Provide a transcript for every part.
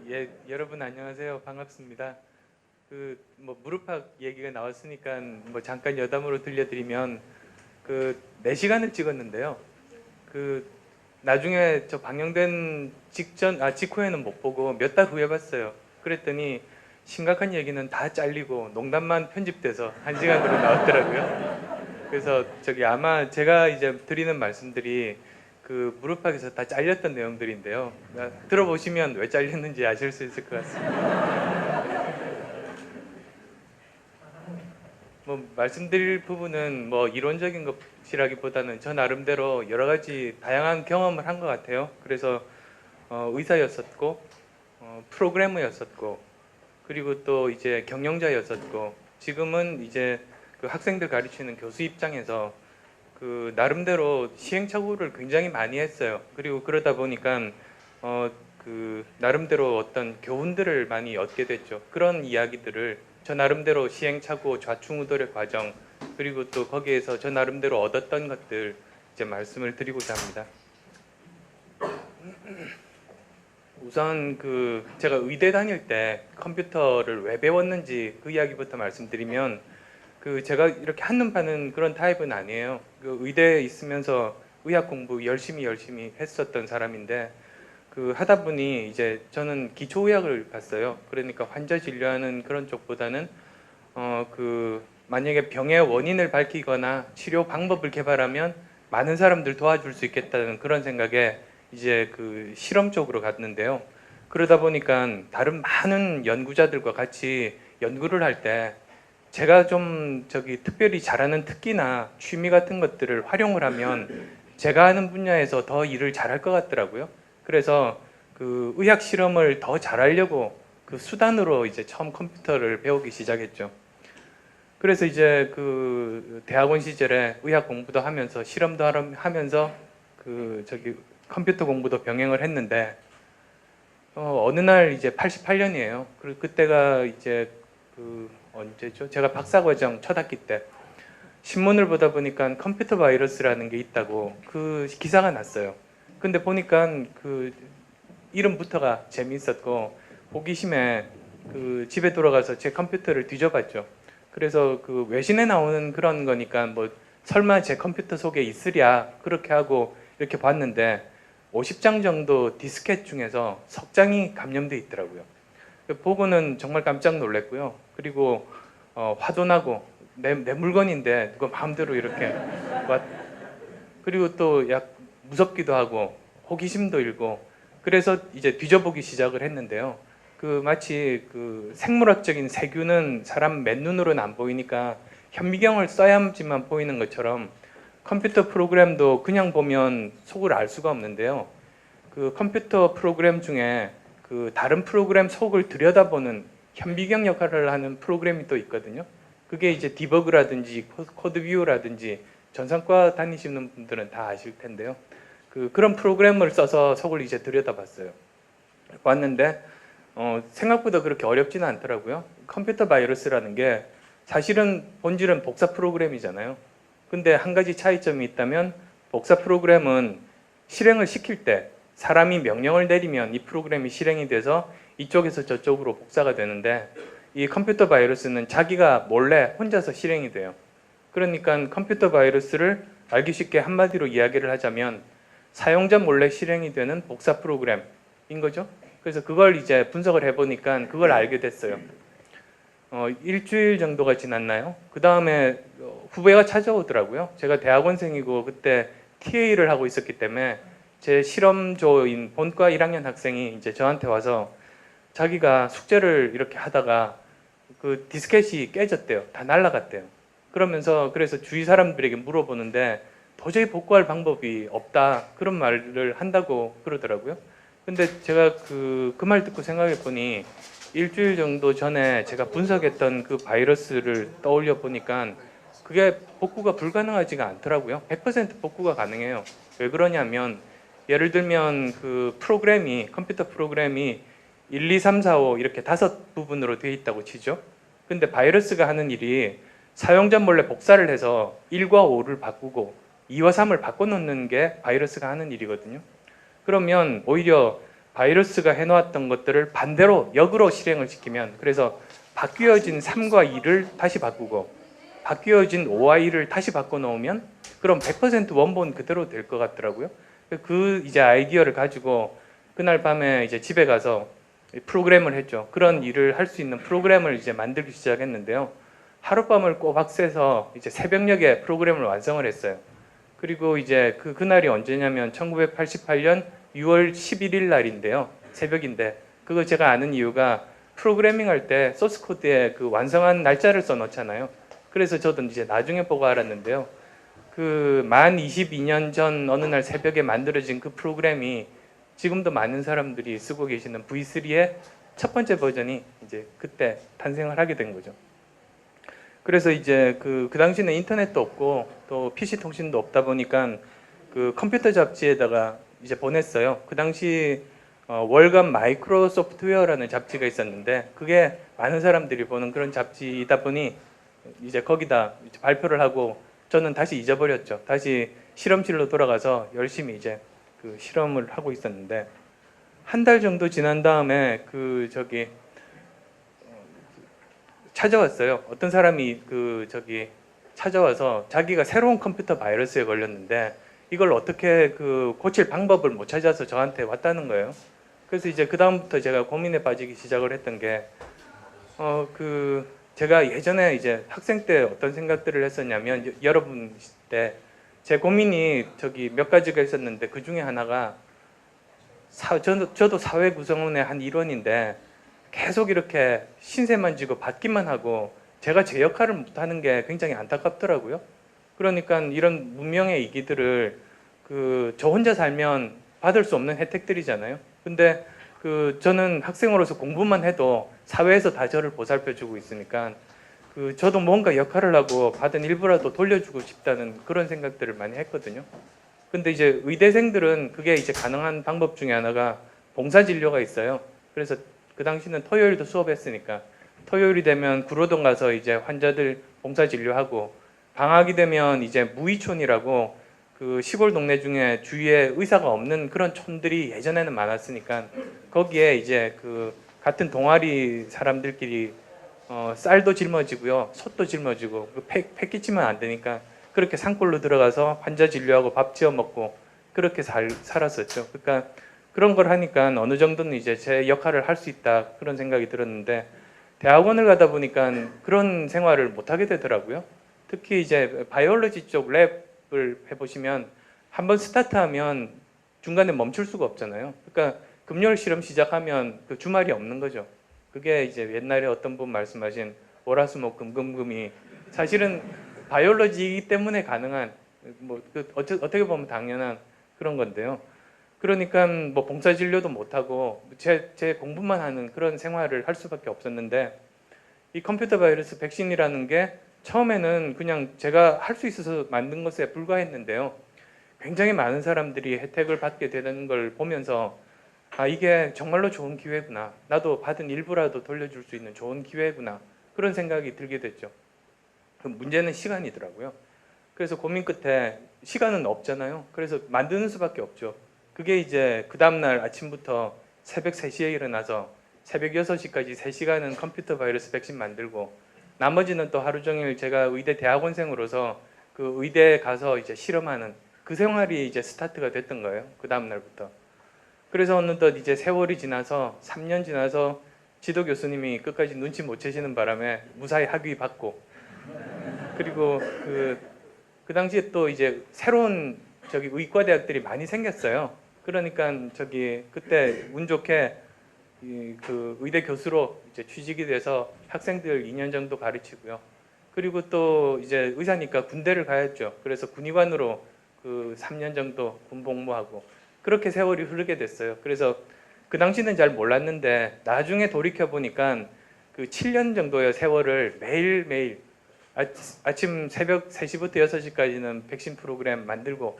예, 여러분 안녕하세요. 반갑습니다. 무릎팍 얘기가 나왔으니까 잠깐 여담으로 들려드리면 4시간을 찍었는데요. 그 나중에 저 방영된 직후에는 못 보고 몇 달 후에 봤어요. 그랬더니 심각한 얘기는 다 잘리고 농담만 편집돼서 1시간으로 나왔더라고요. 그래서 아마 제가 이제 드리는 말씀들이 무릎팍에서 다 잘렸던 내용들인데요. 들어보시면 왜 잘렸는지 아실 수 있을 것 같습니다. 말씀드릴 부분은 이론적인 것이라기보다는 저 나름대로 여러 가지 다양한 경험을 한 것 같아요. 그래서 의사였었고 프로그래머였었고 그리고 또 이제 경영자였었고 지금은 이제 그 학생들 가르치는 교수 입장에서 나름대로 시행착오를 굉장히 많이 했어요. 그리고 그러다 보니까 나름대로 어떤 교훈들을 많이 얻게 됐죠. 그런 이야기들을 저 나름대로 시행착오, 좌충우돌의 과정, 그리고 또 거기에서 저 나름대로 얻었던 것들 이제 말씀을 드리고자 합니다. 우선 제가 의대 다닐 때 컴퓨터를 왜 배웠는지 그 이야기부터 말씀드리면 제가 이렇게 한눈 파는 그런 타입은 아니에요. 의대에 있으면서 의학 공부 열심히 했었던 사람인데 하다 보니 이제 저는 기초의학을 갔어요. 그러니까 환자 진료하는 그런 쪽보다는 만약에 병의 원인을 밝히거나 치료 방법을 개발하면 많은 사람들 도와줄 수 있겠다는 그런 생각에 이제 실험 쪽으로 갔는데요. 그러다 보니까 다른 많은 연구자들과 같이 연구를 할 때 제가 좀 특별히 잘하는 특기나 취미 같은 것들을 활용을 하면 제가 하는 분야에서 더 일을 잘할 것 같더라고요. 그래서 의학 실험을 더 잘하려고 수단으로 이제 처음 컴퓨터를 배우기 시작했죠. 그래서 이제 대학원 시절에 의학 공부도 하면서 실험도 하면서 컴퓨터 공부도 병행을 했는데 어느 날 이제 88년이에요. 그리고 그때가 이제 언제죠? 제가 박사과정 첫 학기 때 신문을 보다 보니까 컴퓨터 바이러스라는 게 있다고 기사가 났어요. 근데 보니까 이름부터가 재미있었고 호기심에 집에 돌아가서 제 컴퓨터를 뒤져봤죠. 그래서 외신에 나오는 그런 거니까 설마 제 컴퓨터 속에 있으랴 그렇게 하고 이렇게 봤는데 50장 정도 디스켓 중에서 석 장이 감염돼 있더라고요. 보고는 정말 깜짝 놀랐고요. 그리고 화도 나고 내 물건인데 누가 마음대로 이렇게 그리고 또 무섭기도 하고 호기심도 일고 그래서 이제 뒤져보기 시작을 했는데요. 마치 생물학적인 세균은 사람 맨눈으로는 안 보이니까 현미경을 써야지만 보이는 것처럼 컴퓨터 프로그램도 그냥 보면 속을 알 수가 없는데요. 컴퓨터 프로그램 중에 다른 프로그램 속을 들여다보는 현미경 역할을 하는 프로그램이 또 있거든요. 그게 이제 디버그라든지 코드뷰라든지 전산과 다니시는 분들은 다 아실 텐데요. 그런 프로그램을 써서 속을 이제 들여다봤어요. 봤는데 생각보다 그렇게 어렵지는 않더라고요. 컴퓨터 바이러스라는 게 사실은 본질은 복사 프로그램이잖아요. 근데 한 가지 차이점이 있다면 복사 프로그램은 실행을 시킬 때 사람이 명령을 내리면 이 프로그램이 실행이 돼서 이쪽에서 저쪽으로 복사가 되는데 이 컴퓨터 바이러스는 자기가 몰래 혼자서 실행이 돼요. 그러니까 컴퓨터 바이러스를 알기 쉽게 한마디로 이야기를 하자면 사용자 몰래 실행이 되는 복사 프로그램인 거죠. 그래서 그걸 이제 분석을 해보니까 그걸 알게 됐어요. 일주일 정도가 지났나요? 그 다음에 후배가 찾아오더라고요. 제가 대학원생이고 그때 TA를 하고 있었기 때문에 제 실험조인 본과 1학년 학생이 이제 저한테 와서 자기가 숙제를 이렇게 하다가 디스켓이 깨졌대요. 다 날아갔대요. 그래서 주위 사람들에게 물어보는데 도저히 복구할 방법이 없다 그런 말을 한다고 그러더라고요. 근데 제가 그 말 듣고 생각해 보니 일주일 정도 전에 제가 분석했던 그 바이러스를 떠올려 보니까 그게 복구가 불가능하지가 않더라고요. 100% 복구가 가능해요. 왜 그러냐면 예를 들면 컴퓨터 프로그램이 1, 2, 3, 4, 5 이렇게 5부분으로 되어 있다고 치죠. 근데 바이러스가 하는 일이 사용자 몰래 복사를 해서 1과 5를 바꾸고 2와 3을 바꿔놓는 게 바이러스가 하는 일이거든요. 그러면 오히려 바이러스가 해놓았던 것들을 반대로 역으로 실행을 시키면, 그래서 바뀌어진 3과 2를 다시 바꾸고 바뀌어진 5와 2를 다시 바꿔놓으면 그럼 100% 원본 그대로 될 것 같더라고요. 그 이제 아이디어를 가지고 그날 밤에 이제 집에 가서 프로그램을 했죠. 그런 일을 할 수 있는 프로그램을 이제 만들기 시작했는데요. 하룻밤을 꼬박 새서 이제 새벽녘에 프로그램을 완성을 했어요. 그리고 이제 그날이 언제냐면 1988년 6월 11일 날인데요. 새벽인데 그거 제가 아는 이유가 프로그래밍 할 때 소스 코드에 그 완성한 날짜를 써 놓잖아요. 그래서 저도 이제 나중에 보고 알았는데요. 그 만 22년 전 어느 날 새벽에 만들어진 그 프로그램이 지금도 많은 사람들이 쓰고 계시는 V3의 첫 번째 버전이 이제 그때 탄생을 하게 된 거죠. 그래서 이제 그 당시에는 인터넷도 없고 또 PC 통신도 없다 보니까 그 컴퓨터 잡지에다가 이제 보냈어요. 그 당시 월간 마이크로 소프트웨어라는 잡지가 있었는데 그게 많은 사람들이 보는 그런 잡지이다 보니 이제 거기다 이제 발표를 하고 저는 다시 잊어버렸죠. 다시 실험실로 돌아가서 열심히 이제 그 실험을 하고 있었는데 한 달 정도 지난 다음에 찾아왔어요. 어떤 사람이 찾아와서 자기가 새로운 컴퓨터 바이러스에 걸렸는데 이걸 어떻게 고칠 방법을 못 찾아서 저한테 왔다는 거예요. 그래서 이제 그 다음부터 제가 고민에 빠지기 시작을 했던 게 제가 예전에 이제 학생 때 어떤 생각들을 했었냐면 여러분 때 제 고민이 몇 가지가 있었는데 그 중에 하나가 저도 사회 구성원의 한 일원인데 계속 이렇게 신세만 지고 받기만 하고 제가 제 역할을 못하는 게 굉장히 안타깝더라고요. 그러니까 이런 문명의 이기들을 저 혼자 살면 받을 수 없는 혜택들이잖아요. 근데 저는 학생으로서 공부만 해도 사회에서 다 저를 보살펴주고 있으니까 저도 뭔가 역할을 하고 받은 일부라도 돌려주고 싶다는 그런 생각들을 많이 했거든요. 근데 이제 의대생들은 그게 이제 가능한 방법 중에 하나가 봉사진료가 있어요. 그래서 그 당시는 토요일도 수업했으니까 토요일이 되면 구로동 가서 이제 환자들 봉사진료하고 방학이 되면 이제 무의촌이라고 그 시골 동네 중에 주위에 의사가 없는 그런 촌들이 예전에는 많았으니까 거기에 이제 같은 동아리 사람들끼리 쌀도 짊어지고요, 솥도 짊어지고 팩 끼치면 안 되니까 그렇게 산골로 들어가서 환자 진료하고 밥 지어 먹고 그렇게 살았었죠. 그러니까 그런 걸 하니까 어느 정도는 이제 제 역할을 할 수 있다 그런 생각이 들었는데 대학원을 가다 보니까 그런 생활을 못 하게 되더라고요. 특히 이제 바이올로지 쪽 랩을 해보시면 한번 스타트하면 중간에 멈출 수가 없잖아요. 그러니까 금요일 실험 시작하면 주말이 없는 거죠. 그게 이제 옛날에 어떤 분 말씀하신 월화수목 금금금이 사실은 바이올로지이기 때문에 가능한 어떻게 보면 당연한 그런 건데요. 그러니까 뭐 봉사진료도 못하고 제 공부만 하는 그런 생활을 할 수밖에 없었는데 이 컴퓨터 바이러스 백신이라는 게 처음에는 그냥 제가 할 수 있어서 만든 것에 불과했는데요. 굉장히 많은 사람들이 혜택을 받게 되는 걸 보면서 이게 정말로 좋은 기회구나. 나도 받은 일부라도 돌려줄 수 있는 좋은 기회구나. 그런 생각이 들게 됐죠. 문제는 시간이더라고요. 그래서 고민 끝에 시간은 없잖아요. 그래서 만드는 수밖에 없죠. 그게 이제 그 다음날 아침부터 새벽 3시에 일어나서 새벽 6시까지 3시간은 컴퓨터 바이러스 백신 만들고 나머지는 또 하루 종일 제가 의대 대학원생으로서 그 의대에 가서 이제 실험하는 그 생활이 이제 스타트가 됐던 거예요. 그 다음날부터. 그래서 어느덧 이제 세월이 지나서 3년 지나서 지도 교수님이 끝까지 눈치 못 채시는 바람에 무사히 학위 받고 그리고 그 당시에 또 이제 새로운 의과 대학들이 많이 생겼어요. 그러니까 그때 운 좋게 그 의대 교수로 이제 취직이 돼서 학생들 2년 정도 가르치고요. 그리고 또 이제 의사니까 군대를 가야죠. 그래서 군의관으로 3년 정도 군 복무하고 그렇게 세월이 흐르게 됐어요. 그래서 그 당시는 잘 몰랐는데 나중에 돌이켜 보니까 7년 정도의 세월을 매일매일 아침 새벽 3시부터 6시까지는 백신 프로그램 만들고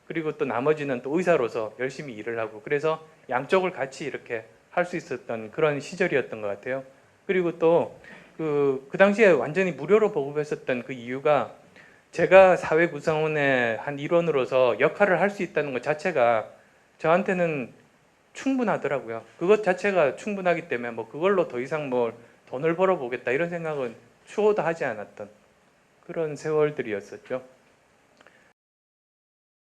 그리고 또 나머지는 또 의사로서 열심히 일을 하고 그래서 양쪽을 같이 이렇게 할 수 있었던 그런 시절이었던 것 같아요. 그리고 또 그 당시에 완전히 무료로 보급했었던 그 이유가 제가 사회 구성원의 한 일원으로서 역할을 할 수 있다는 것 자체가 저한테는 충분하더라고요. 그것 자체가 충분하기 때문에 뭐 그걸로 더 이상 뭐 돈을 벌어보겠다 이런 생각은 추호도 하지 않았던 그런 세월들이었었죠.